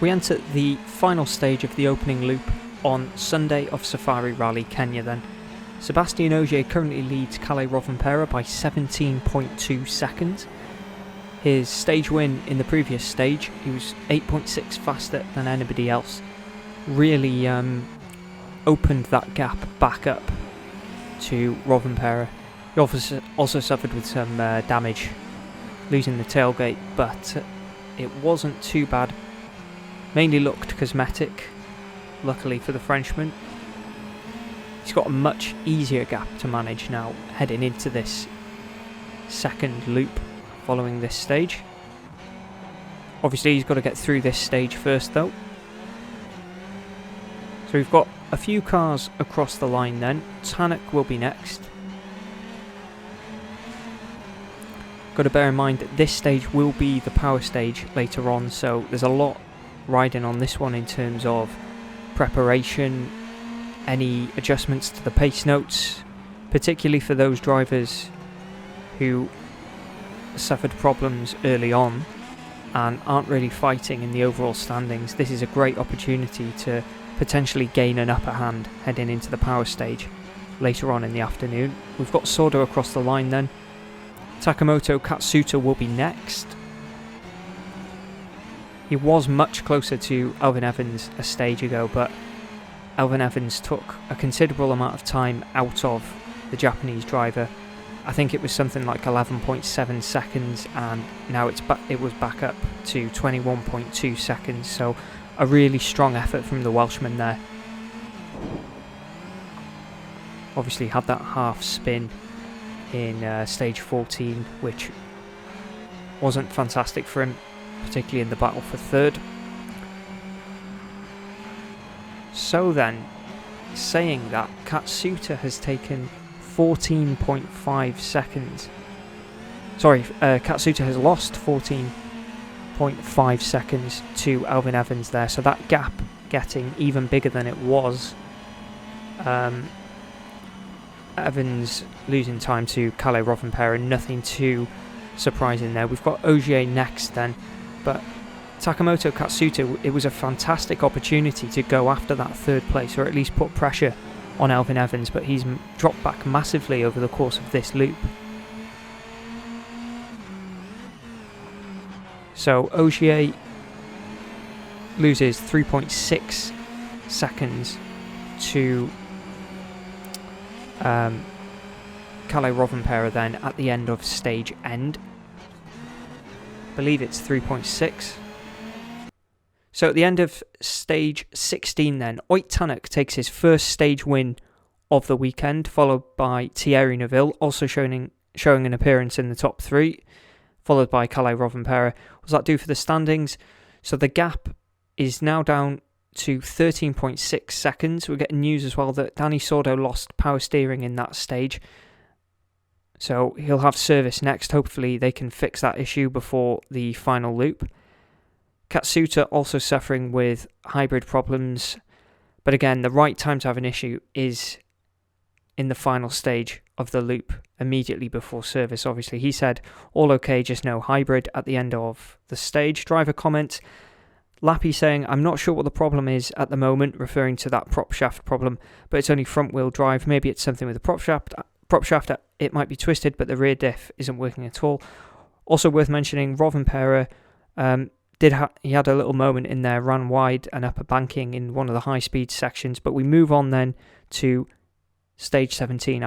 We enter the final stage of the opening loop on Sunday of Safari Rally Kenya then. Sebastian Ogier currently leads Kalle Rovanperä by 17.2 seconds. His stage win in the previous stage, he was 8.6 faster than anybody else. Really opened that gap back up to Rovanperä. He also suffered with some damage, losing the tailgate, but it wasn't too bad. Mainly looked cosmetic, luckily for the Frenchman. He's got a much easier gap to manage now, heading into this second loop following this stage. Obviously he's got to get through this stage first though. So we've got a few cars across the line then. Tanak will be next. Got to bear in mind that this stage will be the power stage later on, so there's a lot riding on this one in terms of preparation, any adjustments to the pace notes, particularly for those drivers who suffered problems early on and aren't really fighting in the overall standings. This is a great opportunity to potentially gain an upper hand heading into the power stage later on in the afternoon. We've got Sordo across the line then. Takamoto Katsuta will be next. He was much closer to Elfyn Evans a stage ago, but Elfyn Evans took a considerable amount of time out of the Japanese driver. I think it was something like 11.7 seconds, and now it was back up to 21.2 seconds, so a really strong effort from the Welshman there. Obviously had that half spin in stage 14, which wasn't fantastic for him, particularly in the battle for third. So then, saying that, Katsuta has taken 14.5 seconds. Sorry, Katsuta has lost 14.5 seconds to Elfyn Evans there, so that gap getting even bigger than it was. Evans losing time to Kalle Rovanperä, nothing too surprising there. We've got Ogier next then, but Takamoto Katsuta, it was a fantastic opportunity to go after that third place, or at least put pressure on Elfyn Evans, but he's dropped back massively over the course of this loop. So Ogier loses 3.6 seconds to Kalle Rovanperä then at the end of stage end. I believe it's 3.6. So at the end of stage 16 then, Ott Tanak takes his first stage win of the weekend, followed by Thierry Neuville, also showing an appearance in the top three, followed by Kalle Rovanperä. What does that do for the standings? So the gap is now down to 13.6 seconds. We're getting news as well that Danny Sordo lost power steering in that stage, so he'll have service next. Hopefully they can fix that issue before the final loop. Katsuta also suffering with hybrid problems, but again, the right time to have an issue is in the final stage of the loop, immediately before service. Obviously, he said, all okay, just no hybrid at the end of the stage. Driver comment, Lappy saying, I'm not sure what the problem is at the moment, referring to that prop shaft problem, but it's only front wheel drive. Maybe it's something with the prop shaft, it might be twisted, but the rear diff isn't working at all. Also worth mentioning, Rovanperä, he had a little moment in there, ran wide and up a banking in one of the high speed sections, but we move on then to stage 17